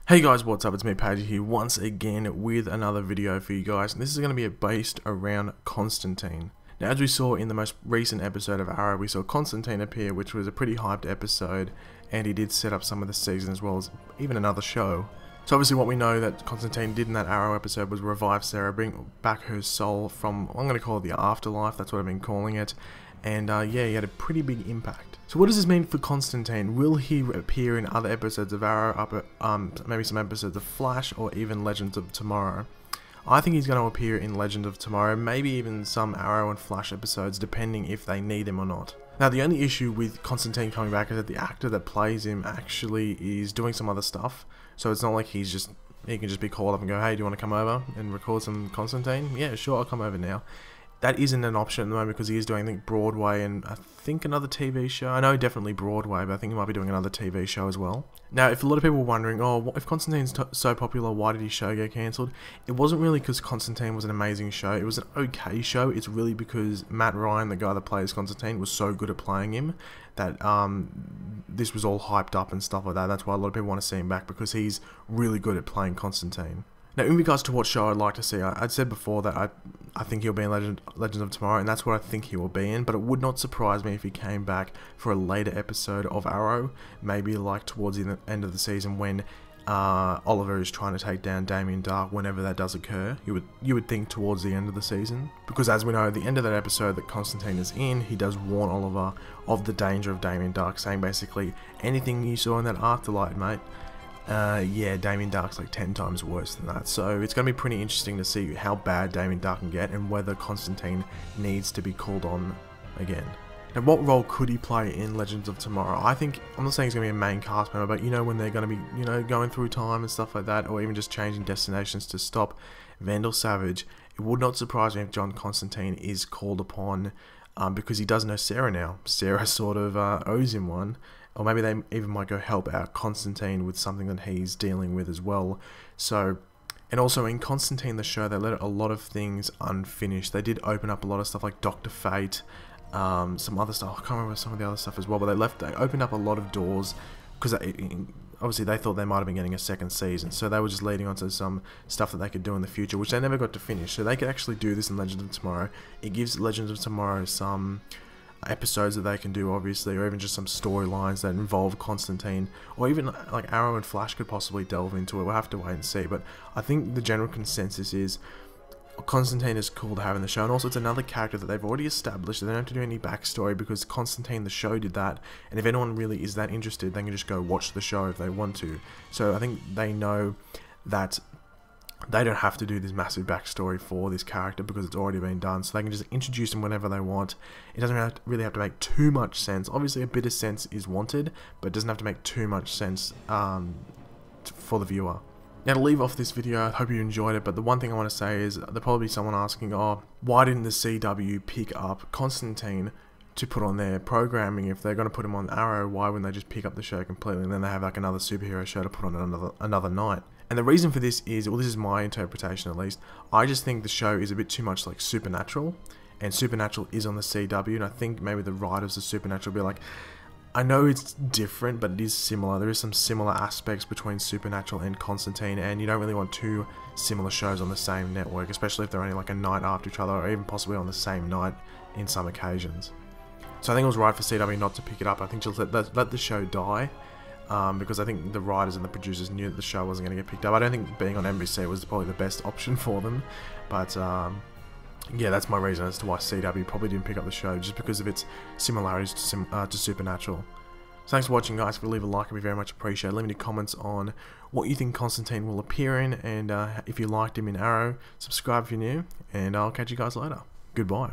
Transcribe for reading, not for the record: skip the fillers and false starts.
Hey guys, what's up? It's me, Paige, here once again with another video for you guys. And this is going to be based around Constantine. Now, as we saw in the most recent episode of Arrow, we saw Constantine appear, which was a pretty hyped episode, and he did set up some of the season as well as even another show. So obviously what we know that Constantine did in that Arrow episode was revive Sarah, bring back her soul from, I'm going to call it the afterlife, that's what I've been calling it. And yeah, he had a pretty big impact. So what does this mean for Constantine? Will he appear in other episodes of Arrow, maybe some episodes of Flash, or even Legends of Tomorrow? I think he's going to appear in Legend of Tomorrow, maybe even some Arrow and Flash episodes, depending if they need him or not. Now, the only issue with Constantine coming back is that the actor that plays him actually is doing some other stuff. So it's not like he can just be called up and go, hey, do you want to come over and record some Constantine? Yeah, sure, I'll come over now. That isn't an option at the moment because he is doing, I think, Broadway and I think another TV show. I know definitely Broadway, but I think he might be doing another TV show as well. Now, if a lot of people were wondering, oh, if Constantine's so popular, why did his show get cancelled? It wasn't really because Constantine was an amazing show. It was an okay show. It's really because Matt Ryan, the guy that plays Constantine, was so good at playing him that this was all hyped up and stuff like that. That's why a lot of people want to see him back, because he's really good at playing Constantine. Now, in regards to what show I'd like to see, I'd said before that I think he'll be in Legends of Tomorrow, and that's what I think he will be in, but it would not surprise me if he came back for a later episode of Arrow, maybe like towards the end of the season when Oliver is trying to take down Damien Dark, whenever that does occur. You would think towards the end of the season, because as we know, at the end of that episode that Constantine is in, he does warn Oliver of the danger of Damien Dark, saying basically, anything you saw in that afterlife, mate, yeah, Damien Dark's like 10 times worse than that. So it's going to be pretty interesting to see how bad Damien Dark can get and whether Constantine needs to be called on again. Now, what role could he play in Legends of Tomorrow? I'm not saying he's going to be a main cast member, but you know, when they're going to be, going through time and stuff like that, or even just changing destinations to stop Vandal Savage, it would not surprise me if John Constantine is called upon, because he does know Sarah now. Sarah sort of owes him one. Or maybe they even might go help out Constantine with something that he's dealing with as well. So, and also in Constantine the show, they let a lot of things unfinished. They did open up a lot of stuff like Dr. Fate, some other stuff. I can't remember some of the other stuff as well. But they opened up a lot of doors because obviously they thought they might have been getting a second season. So they were just leading on to some stuff that they could do in the future, which they never got to finish. So they could actually do this in Legends of Tomorrow. It gives Legends of Tomorrow some episodes that they can do, obviously, or even just some storylines that involve Constantine, or even like Arrow and Flash could possibly delve into it. We'll have to wait and see, but I think the general consensus is Constantine is cool to have in the show, and also it's another character that they've already established. They don't have to do any backstory because Constantine the show did that, and if anyone really is that interested, they can just go watch the show if they want to. So I think they know that they don't have to do this massive backstory for this character because it's already been done, so they can just introduce him whenever they want. It doesn't really have to make too much sense. Obviously a bit of sense is wanted, but it doesn't have to make too much sense for the viewer. Now, to leave off this video, I hope you enjoyed it, but the one thing I want to say is there'll probably be someone asking, oh, why didn't the CW pick up Constantine to put on their programming? If they're going to put him on Arrow, why wouldn't they just pick up the show completely and then they have like another superhero show to put on another night? And the reason for this is, well, this is my interpretation at least, I just think the show is a bit too much like Supernatural, and Supernatural is on the CW, and I think maybe the writers of Supernatural will be like, I know it's different, but it is similar. There is some similar aspects between Supernatural and Constantine, and you don't really want two similar shows on the same network, especially if they're only like a night after each other, or even possibly on the same night in some occasions. So I think it was right for CW not to pick it up. I think just let the show die. Because I think the writers and the producers knew that the show wasn't going to get picked up. I don't think being on NBC was probably the best option for them, but yeah, that's my reason as to why CW probably didn't pick up the show, just because of its similarities to Supernatural. So thanks for watching, guys. If you leave a like, it'd be very much appreciated. Leave me comments on what you think Constantine will appear in, and if you liked him in Arrow, subscribe if you're new, and I'll catch you guys later. Goodbye.